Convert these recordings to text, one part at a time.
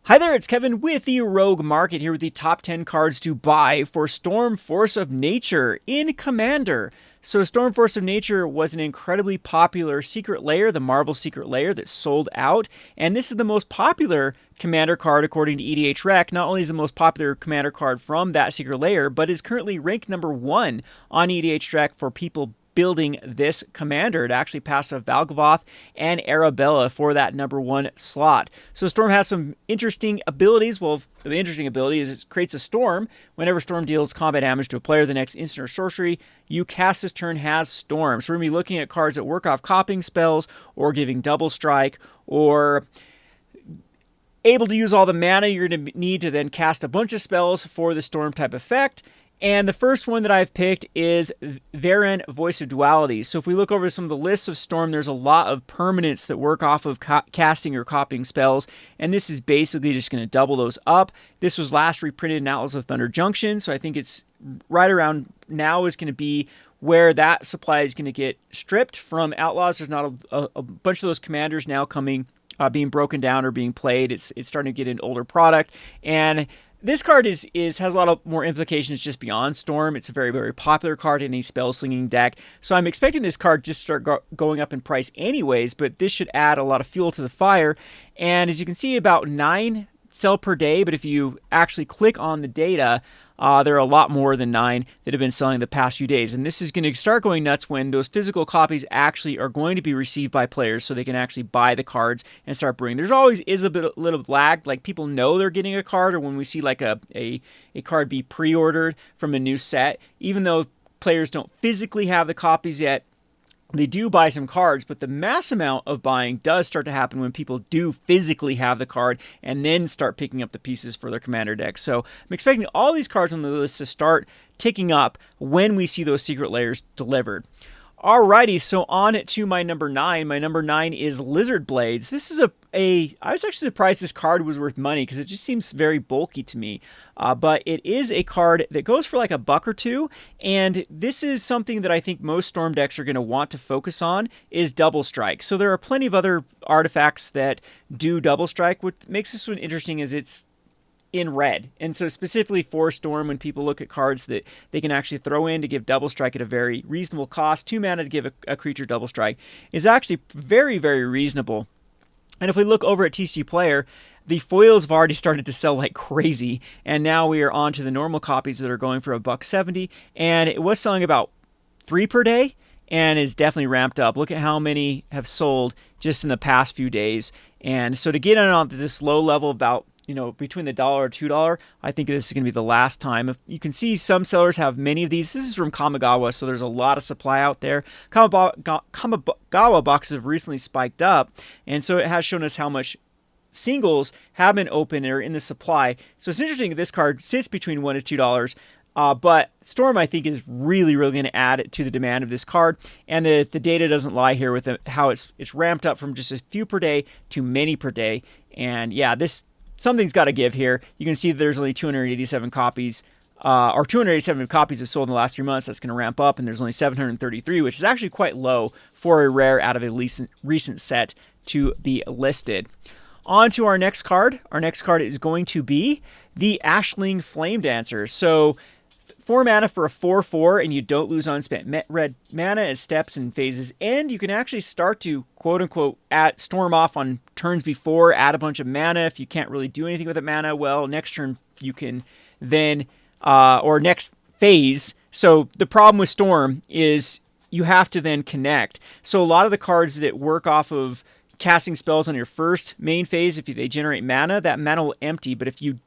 Hi there, it's Kevin with the Rogue Market here with the top 10 cards to buy for Storm Force of Nature in Commander. So Storm Force of Nature was an incredibly popular secret lair, the Marvel secret lair that sold out, and this is the most popular Commander card according to EDH Rec. Not only is the most popular Commander card from that secret lair, but is currently ranked number 1 on EDH Rec for people building this commander. It actually passed up Valgavoth and Arabella for that number 1 slot. So Storm has some interesting abilities. Well, the interesting ability is it creates a storm. Whenever Storm deals combat damage to a player, the next instant or sorcery you cast this turn has Storm. So we're going to be looking at cards that work off copying spells or giving double strike or able to use all the mana you're going to need to then cast a bunch of spells for the Storm type effect. And the first one that I've picked is Varen, Voice of Duality. So if we look over some of the lists of Storm, there's a lot of permanents that work off of casting or copying spells, and this is basically just going to double those up. This was last reprinted in Atlas of Thunder Junction, so I think it's right around now is going to be where that supply is going to get stripped from Outlaws. There's not a bunch of those commanders now coming, being broken down or being played. It's starting to get an older product, and this card has a lot of more implications just beyond Storm. It's a very, very popular card in a spell slinging deck. So I'm expecting this card to start going up in price anyways, but this should add a lot of fuel to the fire. And as you can see, about 9 sell per day, but if you actually click on the data, there are a lot more than 9 that have been selling the past few days. And this is going to start going nuts when those physical copies actually are going to be received by players so they can actually buy the cards and start brewing. There's always is a little lag, like people know they're getting a card, or when we see like a card be pre-ordered from a new set, even though players don't physically have the copies yet, they do buy some cards, but the mass amount of buying does start to happen when people do physically have the card and then start picking up the pieces for their commander deck. So I'm expecting all these cards on the list to start ticking up when we see those secret layers delivered. Alrighty, so on to my number 9. My number 9 is Lizard Blades. This is I was actually surprised this card was worth money because it just seems very bulky to me. But it is a card that goes for like $1 or $2, and this is something that I think most Storm decks are going to want to focus on is Double Strike. So there are plenty of other artifacts that do Double Strike. What makes this one interesting is it's in red, and so specifically for Storm, when people look at cards that they can actually throw in to give double strike at a very reasonable cost, 2 mana to give a creature double strike is actually very, very reasonable. And if we look over at TCG Player, the foils have already started to sell like crazy, and now we are on to the normal copies that are going for $1.70, and it was selling about 3 per day and is definitely ramped up. Look at how many have sold just in the past few days. And so to get on this low level, about between the $1 or $2, I think this is going to be the last time. If you can see, some sellers have many of these. This is from Kamigawa, so there's a lot of supply out there. Kamigawa boxes have recently spiked up, and so it has shown us how much singles have been open or in the supply. So it's interesting that this card sits between $1 to $2. But Storm, I think, is really, really going to add to the demand of this card, and the data doesn't lie here with how it's ramped up from just a few per day to many per day. And yeah, something's got to give here. You can see that there's only 287 copies, or 287 copies have sold in the last 3 months. That's going to ramp up, and there's only 733, which is actually quite low for a rare out of a recent set to be listed. On to our next card. Our next card is going to be the Ashling Flame Dancer. So 4 mana for a 4/4, and you don't lose unspent red mana as steps and phases end. You can actually start to, quote-unquote, storm off on turns before, add a bunch of mana. If you can't really do anything with the mana, well, next turn you can then, or next phase. So the problem with Storm is you have to then connect. So a lot of the cards that work off of casting spells on your first main phase, if they generate mana, that mana will empty, but if you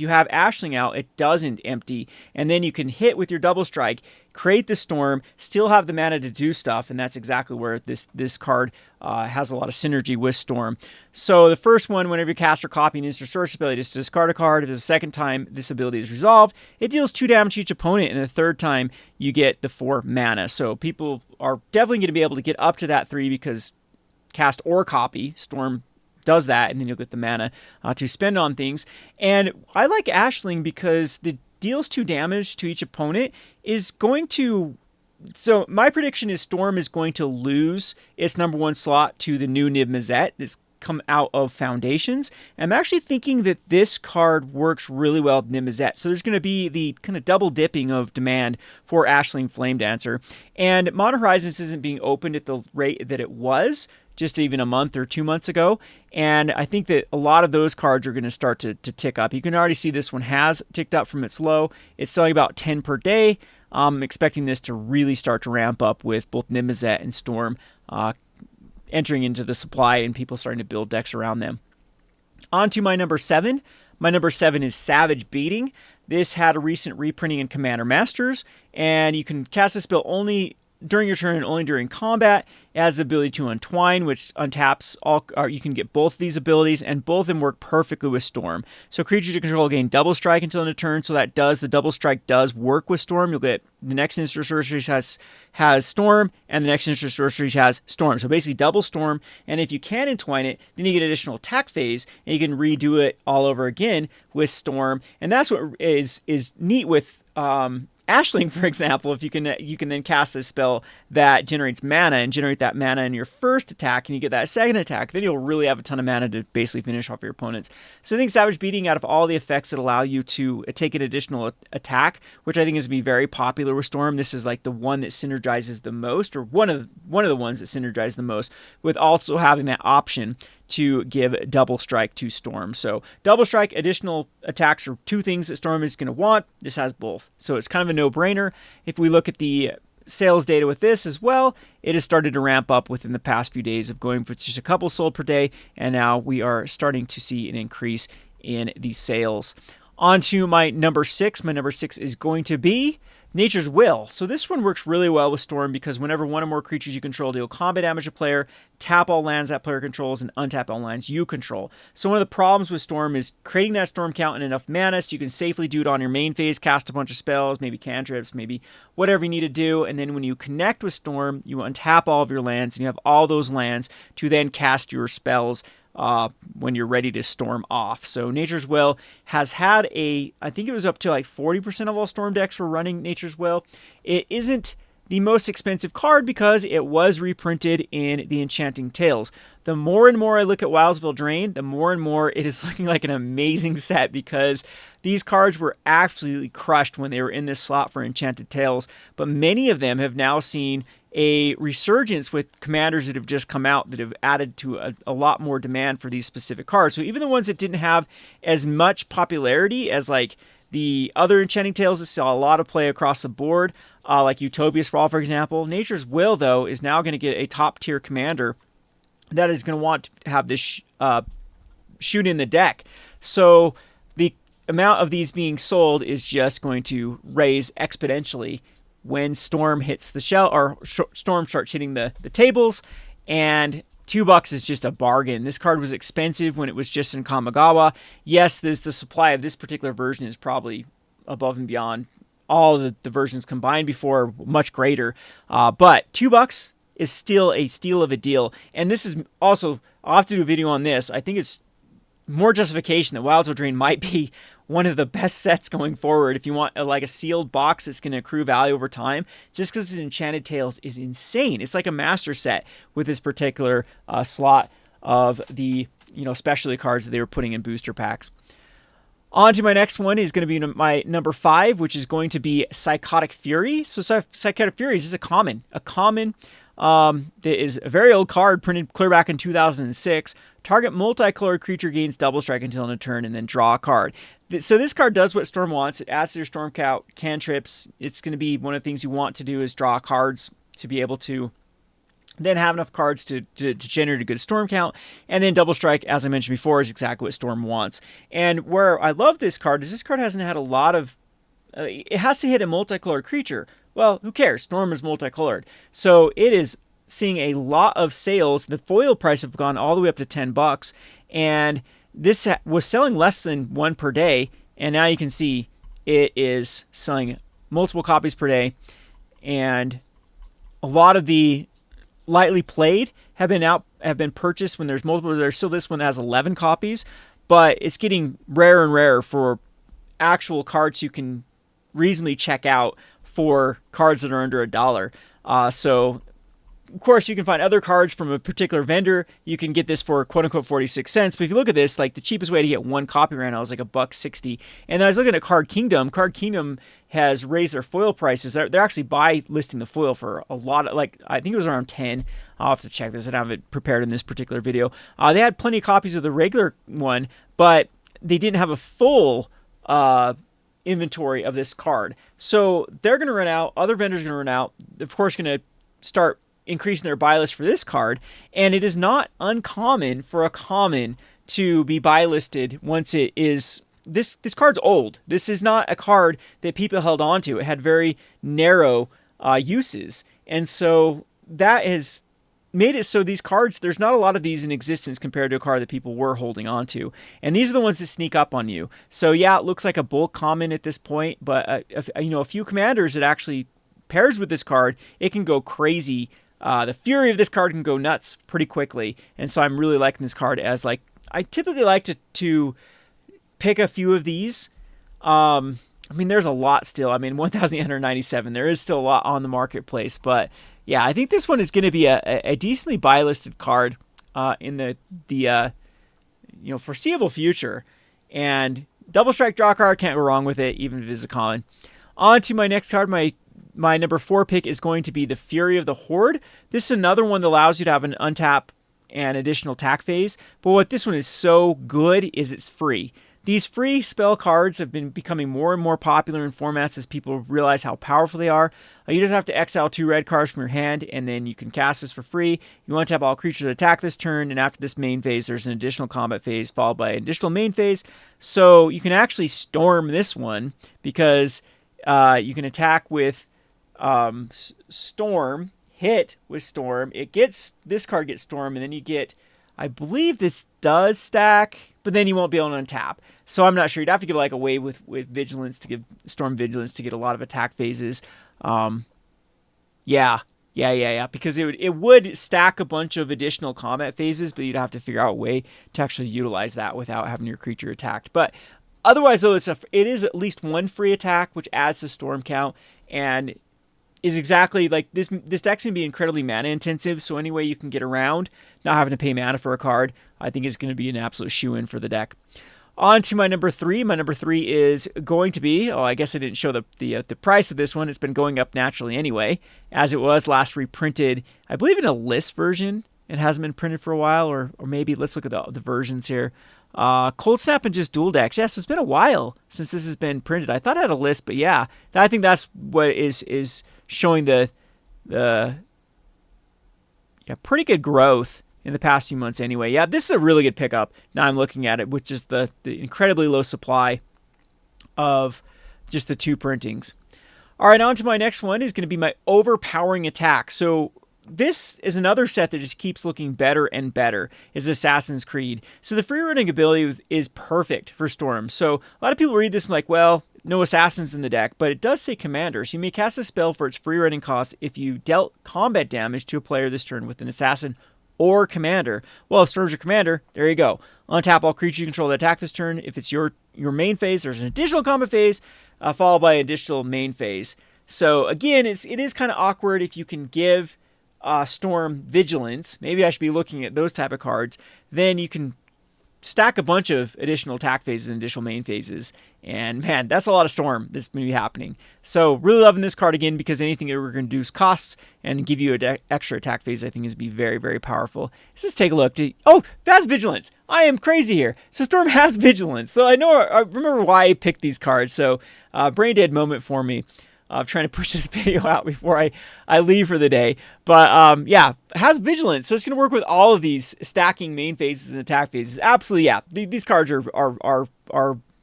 have Ashling out, it doesn't empty, and then you can hit with your double strike, create the storm, still have the mana to do stuff, and that's exactly where this card has a lot of synergy with Storm. So the first one, whenever you cast or copy an instant source ability, is to discard a card. If the second time this ability is resolved, it deals 2 damage to each opponent, and the third time you get the 4 mana. So people are definitely going to be able to get up to that 3 because cast or copy, Storm does that, and then you'll get the mana to spend on things. And I like Ashling because the deals 2 damage to each opponent is going to... So my prediction is Storm is going to lose its number 1 slot to the new Niv Mizzet. This come out of foundations. I'm actually thinking that this card works really well with Nimazet. So there's going to be the kind of double dipping of demand for Ashling Flame Dancer. And Modern Horizons isn't being opened at the rate that it was just even a month or 2 months ago. And I think that a lot of those cards are going to start to tick up. You can already see this one has ticked up from its low. It's selling about 10 per day. I'm expecting this to really start to ramp up with both Nimazet and Storm entering into the supply and people starting to build decks around them. On to my number 7. My number 7 is Savage Beating. This had a recent reprinting in Commander Masters, and you can cast this spell only during your turn and only during combat. It has the ability to untwine, which untaps all. You can get both of these abilities, and both of them work perfectly with Storm. So creatures you control gain double strike until end of turn. So the double strike does work with Storm. You'll get the next instant sorcery has Storm, and the next instant sorcery has Storm. So basically double Storm. And if you can entwine it, then you get additional attack phase, and you can redo it all over again with Storm. And that's what is neat with Ashling, for example. If you can then cast a spell that generates mana and generate that mana in your first attack, and you get that second attack, then you'll really have a ton of mana to basically finish off your opponents. So I think Savage Beating, out of all the effects that allow you to take an additional attack, which I think is going to be very popular with Storm, this is like the one that synergizes the most, or one of the ones that synergize the most, with also having that option to give double strike to Storm. So double strike, additional attacks are two things that Storm is going to want. This has both. So it's kind of a no-brainer. If we look at the sales data with this as well, it has started to ramp up within the past few days of going for just a couple sold per day, and now we are starting to see an increase in the sales. On to my number 6. My number 6 is going to be Nature's Will. So this one works really well with Storm because whenever one or more creatures you control deal combat damage to a player, tap all lands that player controls and untap all lands you control. So one of the problems with Storm is creating that Storm count and enough mana so you can safely do it on your main phase, cast a bunch of spells, maybe cantrips, maybe whatever you need to do, and then when you connect with Storm, you untap all of your lands and you have all those lands to then cast your spells when you're ready to storm off. So Nature's Will has had I think it was up to like 40% of all Storm decks were running Nature's Will. It isn't the most expensive card because it was reprinted in the Enchanting Tales. The more and more I look at Wildsville Drain, the more and more it is looking like an amazing set because these cards were absolutely crushed when they were in this slot for Enchanted Tales, but many of them have now seen a resurgence with commanders that have just come out that have added to a lot more demand for these specific cards. So even the ones that didn't have as much popularity as like the other Enchanting Tales that saw a lot of play across the board, like Utopia Sprawl, for example, Nature's Will, though, is now going to get a top-tier commander that is going to want to have this shoot in the deck. So the amount of these being sold is just going to raise exponentially when Storm hits the shell, or Storm starts hitting the tables, and $2 is just a bargain. This card was expensive when it was just in Kamigawa. Yes, the supply of this particular version is probably above and beyond all the versions combined before, much greater. But $2 is still a steal of a deal. And this is also, I'll have to do a video on this. I think it's more justification that Wildsville Drain might be one of the best sets going forward if you want like a sealed box that's going to accrue value over time, just because Enchanted Tales is insane. It's like a master set with this particular slot of the specialty cards that they were putting in booster packs. On to my next one is going to be my number 5, which is going to be Psychotic Fury. So Psychotic Fury is just a common that is a very old card printed clear back in 2006. Target multicolored creature gains double strike until end of turn and then draw a card. So this card does what Storm wants. It adds to your Storm count cantrips. It's going to be one of the things you want to do is draw cards to be able to then have enough cards to generate a good Storm count. And then double strike, as I mentioned before, is exactly what Storm wants. And where I love this card is this card hasn't had a lot of... it has to hit a multicolored creature. Well, who cares? Storm is multicolored. So it is seeing a lot of sales. The foil price have gone all the way up to $10, and this was selling less than 1 per day, and now you can see it is selling multiple copies per day, and a lot of the lightly played have been purchased when there's multiple. There's still this one that has 11 copies, but it's getting rarer and rarer for actual cards you can reasonably check out for cards that are under $1. So of course, you can find other cards from a particular vendor. You can get this for quote unquote 46 cents. But if you look at this, like the cheapest way to get one copy right now is like $1.60. And then I was looking at Card Kingdom. Card Kingdom has raised their foil prices. They're actually listing the foil for a lot of, like, I think it was around 10. I'll have to check this. I don't have it prepared in this particular video. They had plenty of copies of the regular one, but they didn't have a full inventory of this card. So they're going to run out. Other vendors are going to run out. Of course, going to start increasing their buy list for this card. And it is not uncommon for a common to be buy listed once it is... This card's old. This is not a card that people held on to. It had very narrow uses. And so that has made it so these cards, there's not a lot of these in existence compared to a card that people were holding on to. And these are the ones that sneak up on you. So yeah, it looks like a bulk common at this point, but a few commanders that actually pairs with this card, it can go crazy. The fury of this card can go nuts pretty quickly. And so I'm really liking this card as, like, I typically like to pick a few of these. I mean, there's a lot still. I mean, 1,897. There is still a lot on the marketplace, but yeah, I think this one is going to be a decently buy listed card in the foreseeable future. And double strike draw card, can't go wrong with it, even if it is a common. On to my next card. My number 4 pick is going to be the Fury of the Horde. This is another one that allows you to have an untap and additional attack phase. But what this one is so good is it's free. These free spell cards have been becoming more and more popular in formats as people realize how powerful they are. You just have to exile 2 red cards from your hand, and then you can cast this for free. You want to have all creatures attack this turn, and after this main phase, there's an additional combat phase followed by an additional main phase. So you can actually storm this one because you can attack with Storm, hit with Storm. This card gets Storm, and then you get, I believe this does stack, but then you won't be able to untap. So I'm not sure. You'd have to give like a way with Vigilance to give Storm Vigilance to get a lot of attack phases. Yeah. Because it would stack a bunch of additional combat phases, but you'd have to figure out a way to actually utilize that without having your creature attacked. But otherwise, though, it is at least one free attack, which adds to Storm count, and is exactly like this deck's going to be incredibly mana intensive, so any way you can get around not having to pay mana for a card, I think is going to be an absolute shoo-in for the deck. On to my number 3. My number 3 is going to be, I guess I didn't show the price of this one. It's been going up naturally anyway, as it was last reprinted, I believe in a list version. It hasn't been printed for a while, or maybe, let's look at the versions here. Cold Snap and just dual decks. Yes, it's been a while since this has been printed. I thought I had a list, but yeah, I think that's what is showing the pretty good growth in the past few months anyway. Yeah, this is a really good pickup. Now I'm looking at it with just the incredibly low supply of just the 2 printings. All right, on to my next one is going to be my Overpowering Attack. So this is another set that just keeps looking better and better, is Assassin's Creed. So the free running ability is perfect for Storm. So a lot of people read this and like, well, no assassins in the deck, but it does say commanders. You may cast a spell for its free running cost if you dealt combat damage to a player this turn with an assassin or commander. Well, if Storm's your commander, there you go. Untap all creatures you control that attack this turn. If it's your main phase, there's an additional combat phase, followed by an additional main phase. So again, it is kind of awkward if you can give Storm Vigilance. Maybe I should be looking at those type of cards. Then you can stack a bunch of additional attack phases and additional main phases. And man, that's a lot of Storm that's going to be happening. So really loving this card again, because anything that we're going to reduce costs and give you an extra attack phase, I think is be very, very powerful. Let's just take a look. That's Vigilance. I am crazy here. So Storm has Vigilance. So I remember why I picked these cards. So brain dead moment for me of trying to push this video out before I leave for the day. But yeah, it has Vigilance, so it's going to work with all of these stacking main phases and attack phases. Absolutely, yeah. These cards are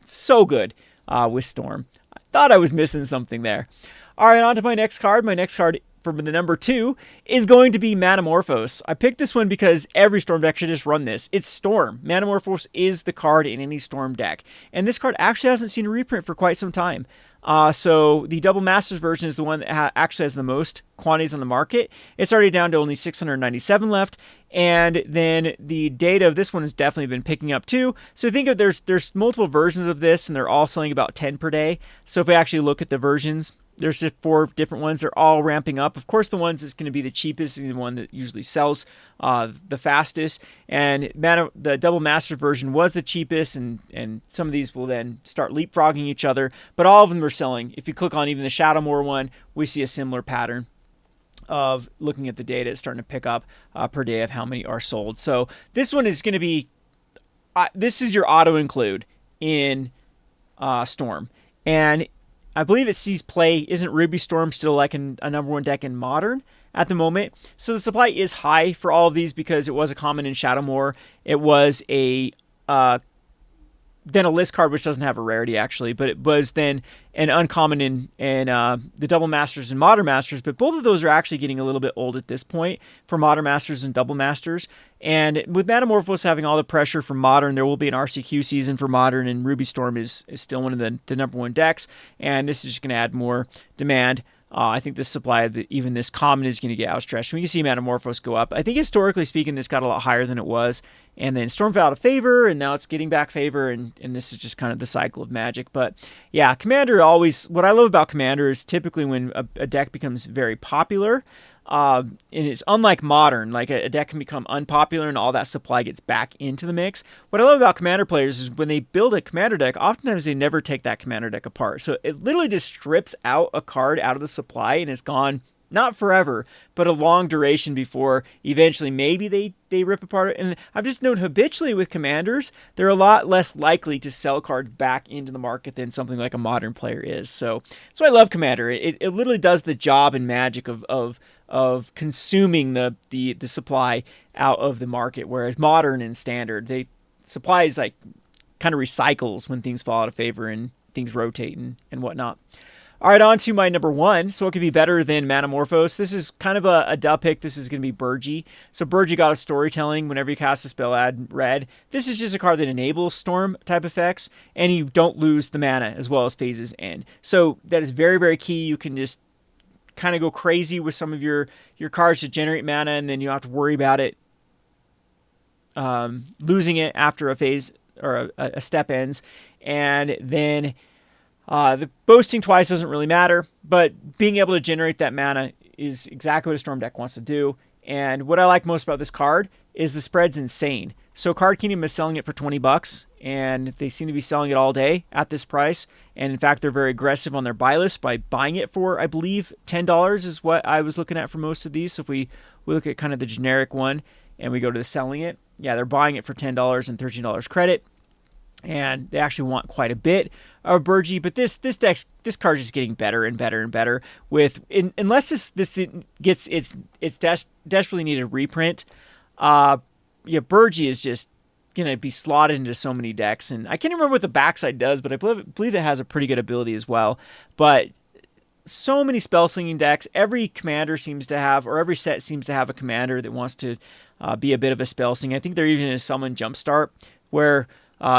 so good with Storm. I thought I was missing something there. All right, on to my next card. My next card for the number 2 is going to be Manamorphose. I picked this one because every Storm deck should just run this. It's Storm. Manamorphose is the card in any Storm deck. And this card actually hasn't seen a reprint for quite some time. So the Double Masters version is the one that actually has the most quantities on the market. It's already down to only 697 left. And then the data of this one has definitely been picking up too. So think of there's multiple versions of this, and they're all selling about 10 per day. So if we actually look at the versions, There's just 4 different ones. They're all ramping up. Of course, the ones that's going to be the cheapest is the one that usually sells the fastest. And the Double Master version was the cheapest, and some of these will then start leapfrogging each other. But all of them are selling. If you click on even the Shadowmoor one, we see a similar pattern of looking at the data. It's starting to pick up per day of how many are sold. So this one is going to be, this is your auto include in Storm. And I believe it sees play. Isn't Ruby Storm still like a number 1 deck in Modern at the moment? So the supply is high for all of these because it was a common in Shadowmoor. It was a then a list card, which doesn't have a rarity actually, but it was then an uncommon in the Double Masters and Modern Masters. But both of those are actually getting a little bit old at this point for Modern Masters and Double Masters. And with Manamorphose having all the pressure for Modern, there will be an RCQ season for Modern, and Ruby Storm is still one of the number 1 decks, and this is just going to add more demand. I think the supply of even this common is going to get outstretched. We can see Manamorphose go up. I think historically speaking, this got a lot higher than it was. And then Storm fell out of favor, and now it's getting back favor, and this is just kind of the cycle of Magic. But yeah, Commander always, what I love about Commander is typically when a deck becomes very popular, and it's unlike Modern, like a deck can become unpopular and all that supply gets back into the mix. What I love about Commander players is when they build a Commander deck, oftentimes they never take that Commander deck apart. So it literally just strips out a card out of the supply, and it's gone, not forever, but a long duration before eventually maybe they rip apart. And I've just known habitually with Commanders, they're a lot less likely to sell cards back into the market than something like a Modern player is. So that's why I love Commander. It literally does the job in Magic of consuming the supply out of the market, whereas Modern and Standard, supply is like kind of recycles when things fall out of favor and things rotate and whatnot. All right, on to my number 1. So it could be better than Manamorphose. This is kind of a dub pick. This is going to be Burgie. So Burgie got a storytelling. Whenever you cast a spell, add red. This is just a card that enables storm type effects, and you don't lose the mana as well as phases end. So that is very, very key. You can just kind of go crazy with some of your cards to generate mana, and then you don't have to worry about it losing it after a phase or a step ends. And then the boasting twice doesn't really matter, but being able to generate that mana is exactly what a Storm deck wants to do. And what I like most about this card is the spread's insane. So Card Kingdom is selling it for $20, and they seem to be selling it all day at this price. And in fact, they're very aggressive on their buy list by buying it for, I believe, $10 is what I was looking at for most of these. So if we look at kind of the generic one and we go to the selling it, yeah, they're buying it for $10 and $13 credit. And they actually want quite a bit of Burgie, but this card is just getting better and better and better. Unless this gets its desperately needed reprint, Burgie is just gonna be slotted into so many decks, and I can't remember what the backside does, but I believe it has a pretty good ability as well. But so many spell slinging decks. Every commander seems to have, or every set seems to have a commander that wants to be a bit of a spell sling. I think there even is Summon Jumpstart where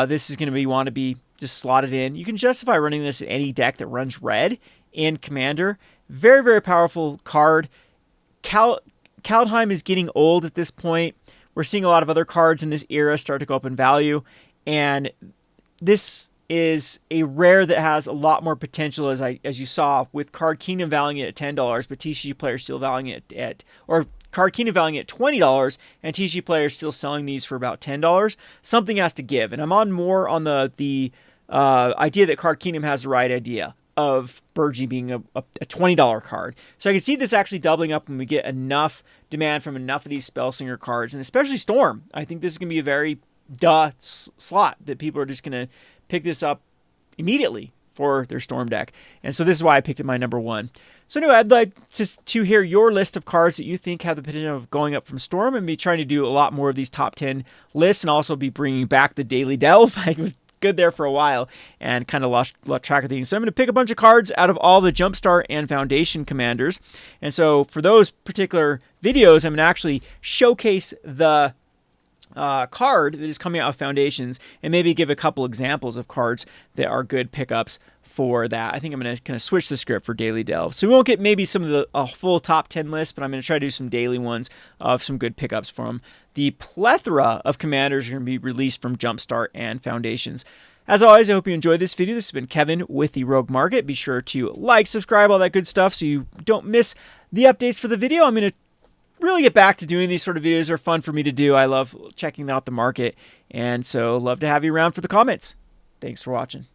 this is going to want to be just slotted in. You can justify running this in any deck that runs red in Commander. Very, very powerful card. Kaldheim is getting old at this point. We're seeing a lot of other cards in this era start to go up in value. And this is a rare that has a lot more potential, as you saw, with Card Kingdom valuing it at $10, but TCG players still valuing it at, or Card Kingdom valuing it at $20, and TCG players still selling these for about $10. Something has to give, and I'm on more on the idea that Card Kingdom has the right idea of Burgie being a $20 card. So I can see this actually doubling up when we get enough demand from enough of these Spellslinger cards, and especially Storm. I think this is going to be a very slot that people are just going to pick this up immediately for their Storm deck. And so this is why I picked it my number 1. So anyway, I'd like to hear your list of cards that you think have the potential of going up from Storm, and be trying to do a lot more of these top 10 lists, and also be bringing back the Daily Delve. I was good there for a while and kind of lost track of things. So I'm going to pick a bunch of cards out of all the Jumpstart and Foundation commanders. And so for those particular videos, I'm going to actually showcase the card that is coming out of Foundations, and maybe give a couple examples of cards that are good pickups for that. I think I'm going to kind of switch the script for Daily Delve. So we won't get maybe some of a full top 10 list, but I'm going to try to do some daily ones of some good pickups from the plethora of commanders are going to be released from Jumpstart and Foundations. As always, I hope you enjoyed this video. This has been Kevin with the Rogue Market. Be sure to like, subscribe, all that good stuff so you don't miss the updates for the video. I'm going to really get back to doing these sort of videos. They're fun for me to do. I love checking out the market, and so love to have you around for the comments. Thanks for watching.